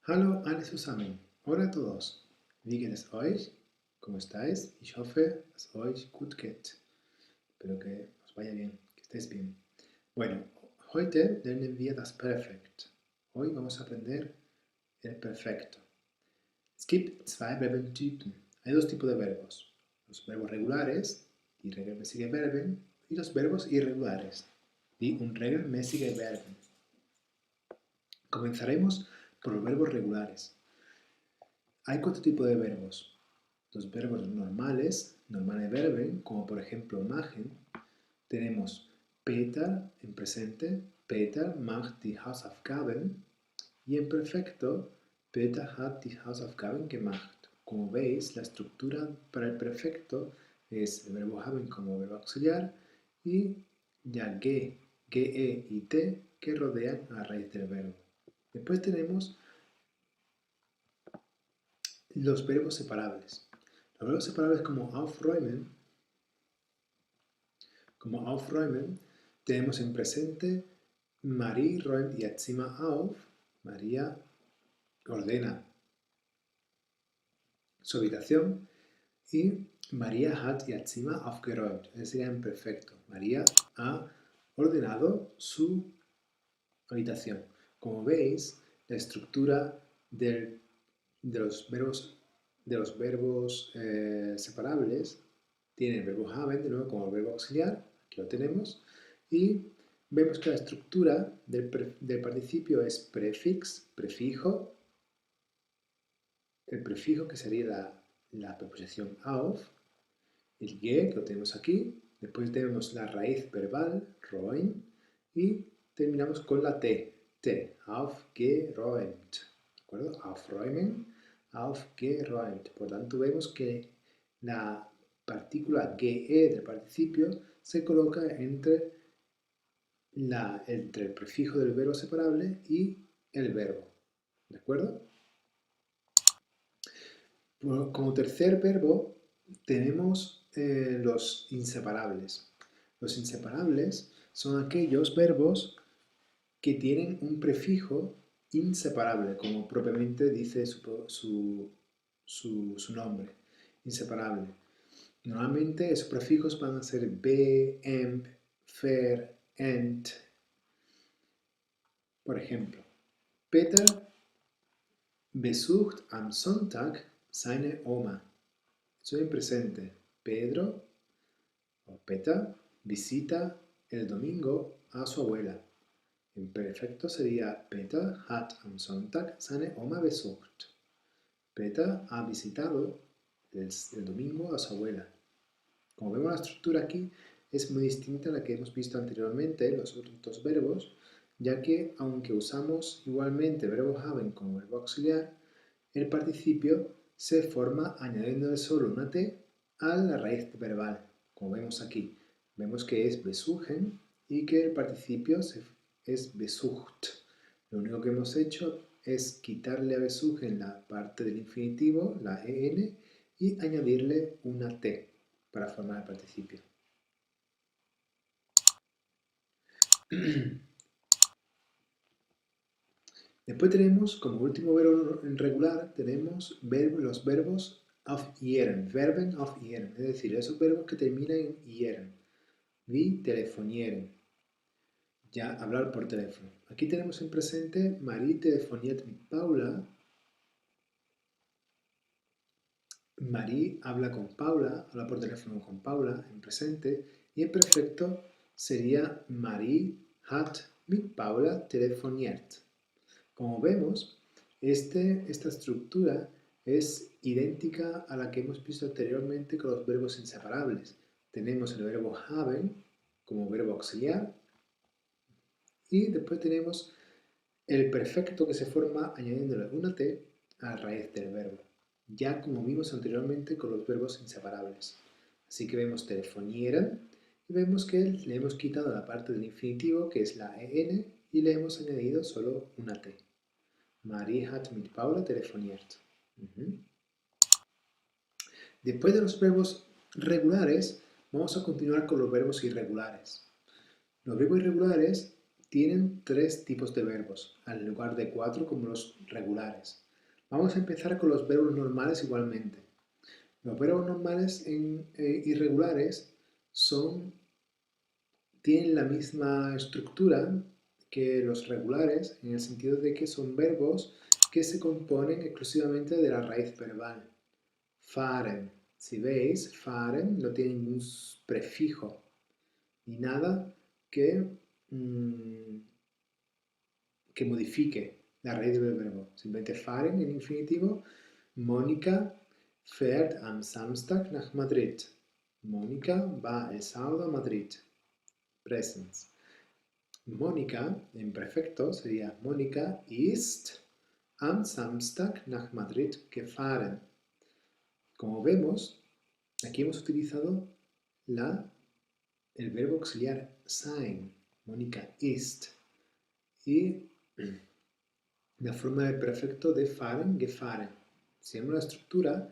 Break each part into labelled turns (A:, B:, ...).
A: Hallo alle zusammen. Hola a todos. Wie geht es euch? ¿Cómo estáis? Ich hoffe, es euch gut geht. Espero que os vaya bien, que estéis bien. Bueno, heute lernen wir das Perfekt. Hoy vamos a aprender el perfecto. Es gibt zwei Verbentypen. Hay dos tipos de verbos. Los verbos regulares, die regelmäßige Verben, y los verbos irregulares, die unregelmäßige Verben. Comenzaremos por los verbos regulares. Hay cuatro tipos de verbos. Los verbos normale Verben, como por ejemplo machen. Tenemos Peter en presente, Peter macht die Hausaufgaben. Y en perfecto, Peter hat die Hausaufgaben gemacht. Como veis, la estructura para el perfecto es el verbo haben como verbo auxiliar y ya ge, y te que rodean a la raíz del verbo. Después tenemos los verbos separables. Los verbos separables como aufräumen, tenemos en presente Marie räumt ihr Zimmer auf. María ordena su habitación. Y María hat ihr Zimmer aufgeräumt. Ese sería en perfecto. María ha ordenado su habitación. Como veis, la estructura de los verbos separables tiene el verbo haben, de nuevo como verbo auxiliar, aquí lo tenemos, y vemos que la estructura del participio es prefijo, el prefijo que sería la preposición auf, el ge, que lo tenemos aquí, después tenemos la raíz verbal, roin, y terminamos con la t, aufgeräumt, ¿de acuerdo? Aufräumen, aufgeräumt. Por tanto, vemos que la partícula ge del participio se coloca entre el prefijo del verbo separable y el verbo, ¿de acuerdo? Como tercer verbo tenemos los inseparables. Los inseparables son aquellos verbos que tienen un prefijo inseparable, como propiamente dice su nombre, inseparable. Normalmente esos prefijos van a ser be, emp, fer, ent. Por ejemplo, Peter besucht am Sonntag seine Oma. Soy en presente. Pedro o Peter visita el domingo a su abuela. En perfecto sería Peter hat am Sonntag seine Oma besucht. Peter ha visitado el domingo a su abuela. Como vemos, la estructura aquí es muy distinta a la que hemos visto anteriormente en los otros dos verbos, ya que aunque usamos igualmente el verbo haben como verbo auxiliar, el participio se forma añadiéndole solo una t a la raíz verbal, como vemos aquí. Vemos que es besuchen y que el participio es besucht. Lo único que hemos hecho es quitarle a besuchen la parte del infinitivo, la en, y añadirle una t para formar el participio. Después tenemos, como último verbo regular, tenemos los verbos auf ihren, Verben auf ihren, es decir, esos verbos que terminan en ieren, wie telefonieren, ya hablar por teléfono. Aquí tenemos en presente Marie telefoniert mit Paula. Marie habla con Paula, habla por teléfono con Paula en presente, y en perfecto sería Marie hat mit Paula telefoniert. Como vemos, esta estructura es idéntica a la que hemos visto anteriormente con los verbos inseparables. Tenemos el verbo haben como verbo auxiliar y después tenemos el perfecto que se forma añadiéndole una t a la raíz del verbo, ya como vimos anteriormente con los verbos inseparables. Así que vemos telefonieren y vemos que le hemos quitado la parte del infinitivo que es la en y le hemos añadido solo una t. Marie hat mit Paula telefoniert. Después de los verbos regulares, vamos a continuar con los verbos irregulares. Los verbos irregulares tienen 3 tipos de verbos, en lugar de 4 como los regulares. Vamos a empezar con los verbos normales igualmente. Los verbos normales irregulares tienen la misma estructura que los regulares, en el sentido de que son verbos que se componen exclusivamente de la raíz verbal. Fahren. Si veis, fahren no tiene ningún prefijo ni nada que modifique la raíz del verbo. Simplemente fahren en infinitivo. Mónica fährt am Samstag nach Madrid. Mónica va el sábado a Madrid. Presens. Mónica en perfecto sería Mónica ist am Samstag nach Madrid gefahren. Como vemos, aquí hemos utilizado el verbo auxiliar sein. Mónica ist. Y la forma del perfecto de fahren, gefahren. Si vemos la estructura,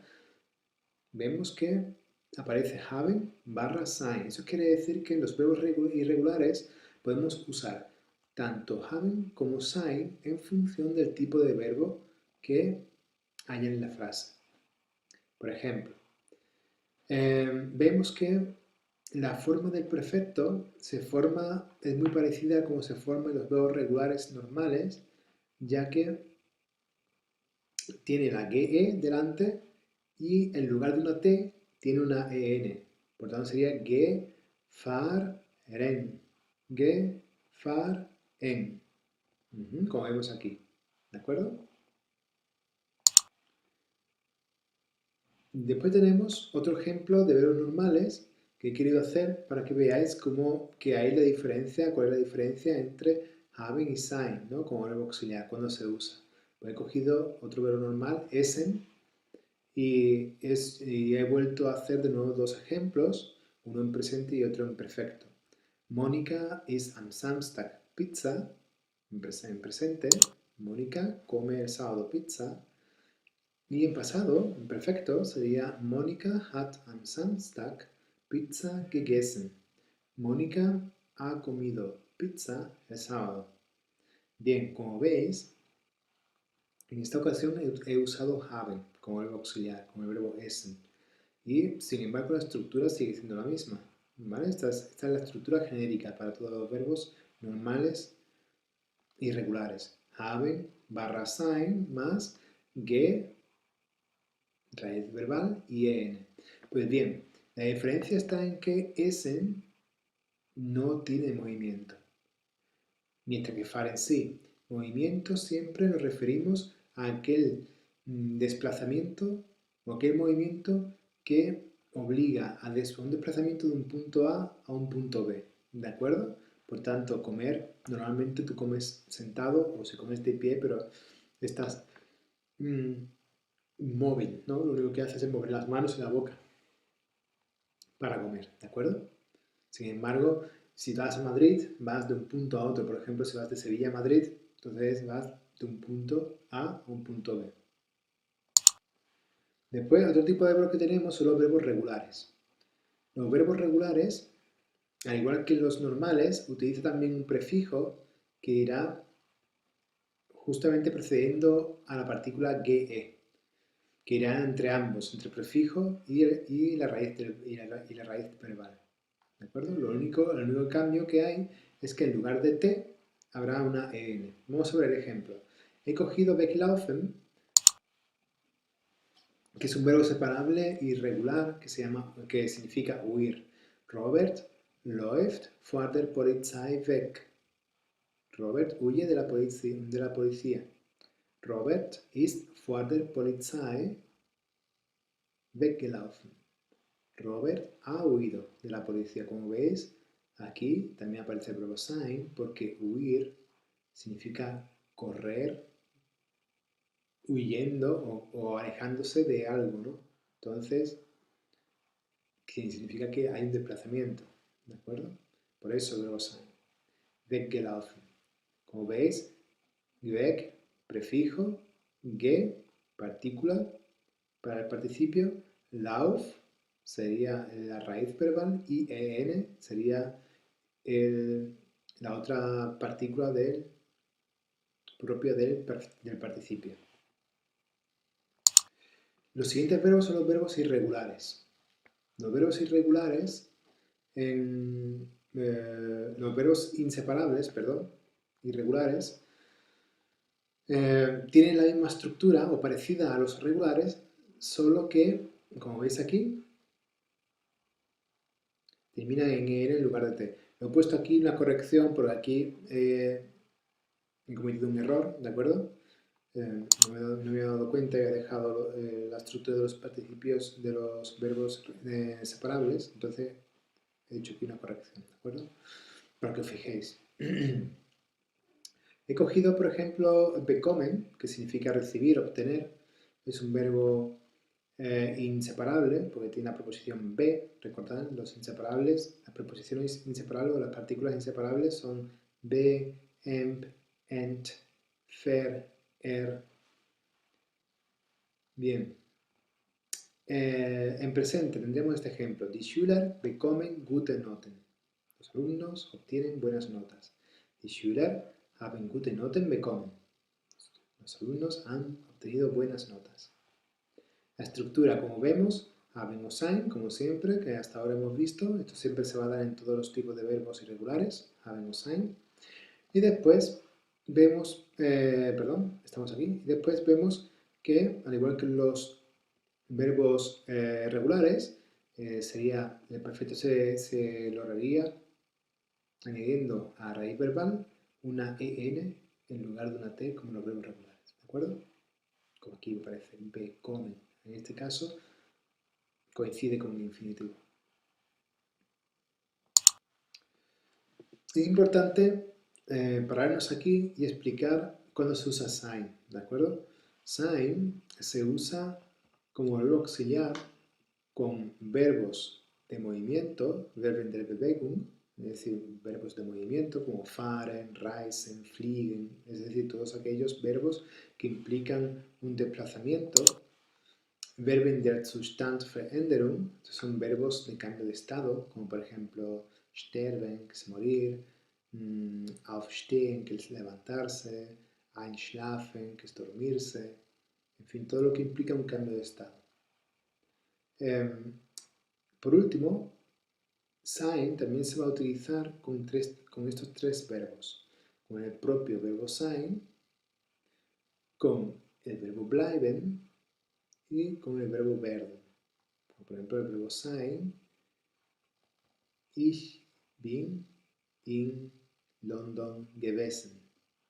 A: vemos que aparece haben barra sein. Eso quiere decir que en los verbos irregulares podemos usar tanto haben como sein en función del tipo de verbo que haya en la frase. Por ejemplo, vemos que la forma del perfecto es muy parecida a como se forman los verbos regulares normales, ya que tiene la GE delante y en lugar de una T tiene una EN. Por tanto sería gefahren. Gefahren. Como vemos aquí. ¿De acuerdo? Después tenemos otro ejemplo de verbos normales que he querido hacer para que veáis cuál es la diferencia entre haben y sein, ¿no? Como verbo auxiliar, cuando se usa. Pues he cogido otro verbo normal, essen, y he vuelto a hacer de nuevo 2 ejemplos, uno en presente y otro en perfecto. Mónica isst am Samstag Pizza, en presente. Mónica come el sábado pizza. Y en pasado, en perfecto, sería Mónica hat am Samstag Pizza gegessen. Mónica ha comido pizza el sábado. Bien, como veis, en esta ocasión he usado haben como verbo auxiliar, como el verbo essen. Y sin embargo la estructura sigue siendo la misma. ¿Vale? Esta es la estructura genérica para todos los verbos normales y regulares. Haben barra sein más ge, raíz verbal, y en. Pues bien, la diferencia está en que essen no tiene movimiento, mientras que fahren sí. Movimiento siempre nos referimos a aquel desplazamiento o aquel movimiento que obliga a un desplazamiento de un punto A un punto B, ¿de acuerdo? Por tanto, comer, normalmente tú comes sentado o si comes de pie, pero estás móvil, ¿no? Lo único que haces es mover las manos y la boca para comer, ¿de acuerdo? Sin embargo, si vas a Madrid, vas de un punto a otro. Por ejemplo, si vas de Sevilla a Madrid, entonces vas de un punto A un punto B. Después, otro tipo de verbos que tenemos son los verbos regulares. Los verbos regulares, al igual que los normales, utilizan también un prefijo que irá justamente precediendo a la partícula GE, que irá entre ambos, entre el prefijo y la raíz verbal. ¿De acuerdo? El único cambio que hay es que en lugar de T habrá una EN. Vamos a ver el ejemplo. He cogido weglaufen, que es un verbo separable irregular que significa huir. Robert läuft vor der Polizei weg. Robert huye de la policía. Robert ist vor der Polizei weggelaufen. Robert ha huido de la policía. Como veis, aquí también aparece el verbo sein porque huir significa correr huyendo o alejándose de algo, ¿no? Entonces, significa que hay un desplazamiento, ¿de acuerdo? Por eso el verbo sein. Weggelaufen. Como veis, weg, prefijo, ge, partícula para el participio, lauf sería la raíz verbal y en sería la otra partícula propia del participio. Los siguientes verbos son los verbos irregulares. Los verbos irregulares, los verbos inseparables, perdón, irregulares, tienen la misma estructura o parecida a los regulares, solo que, como veis aquí, termina en ER en lugar de T. Lo he puesto aquí una corrección porque aquí he cometido un error, ¿de acuerdo? No me había dado cuenta y he dejado la estructura de los participios de los verbos separables, entonces he hecho aquí una corrección, ¿de acuerdo? Para que os fijéis. He cogido, por ejemplo, bekommen, que significa recibir, obtener. Es un verbo inseparable, porque tiene la preposición be. Recordad, los inseparables, las preposiciones inseparables o las partículas inseparables son be, emp, ent, fer, Bien. En presente tendremos este ejemplo. Die Schüler bekommen gute Noten. Los alumnos obtienen buenas notas. Die Schüler haben gute Noten bekommen. Los alumnos han obtenido buenas notas. La estructura, como vemos, haben o sein, como siempre, que hasta ahora hemos visto. Esto siempre se va a dar en todos los tipos de verbos irregulares. Haben o sein. Y después vemos, estamos aquí. Y después vemos que, al igual que los verbos regulares, sería, el perfecto se lograría añadiendo a raíz verbal una EN en lugar de una T como los verbos regulares, ¿de acuerdo? Como aquí me parece, bekommen. En este caso coincide con el infinitivo. Es importante pararnos aquí y explicar cuándo se usa sein, ¿de acuerdo? Sein se usa como verbo auxiliar con verbos de movimiento, Verben der Bewegung, es decir, verbos de movimiento como fahren, reisen, fliegen, es decir, todos aquellos verbos que implican un desplazamiento. Verben der Zustandveränderung, son verbos de cambio de estado, como por ejemplo sterben, que es morir, aufstehen, que es levantarse, einschlafen, que es dormirse, en fin, todo lo que implica un cambio de estado. Por último, sein también se va a utilizar con estos tres verbos, con el propio verbo sein, con el verbo bleiben y con el verbo werden. Por ejemplo, el verbo sein, ich bin in London gewesen.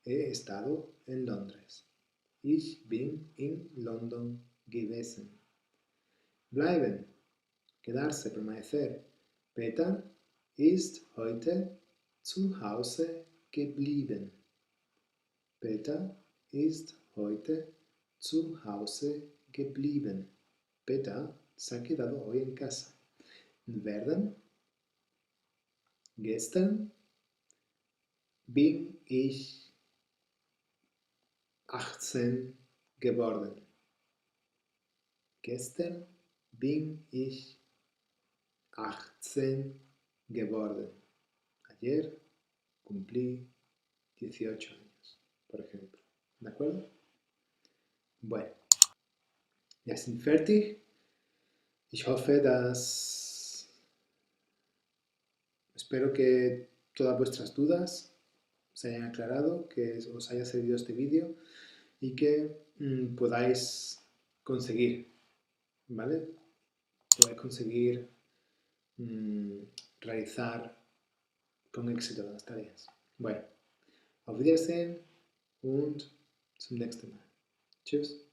A: He estado en Londres. Ich bin in London gewesen. Bleiben, quedarse, permanecer. Peter ist heute zu Hause geblieben. Peter ist heute zu Hause geblieben. Peter se ha quedado hoy en casa. Werden, gestern bin ich 18 geworden. Gestern bin ich 18 geworden. Ayer cumplí 18 años, por ejemplo. ¿De acuerdo? Bueno, ya sind fertig. Ich hoffe, espero que todas vuestras dudas se hayan aclarado, que os haya servido este vídeo y que podáis conseguir, ¿vale? Podáis conseguir realizar con éxito las tareas. Bueno, auf Wiedersehen und zum nächsten Mal. Tschüss.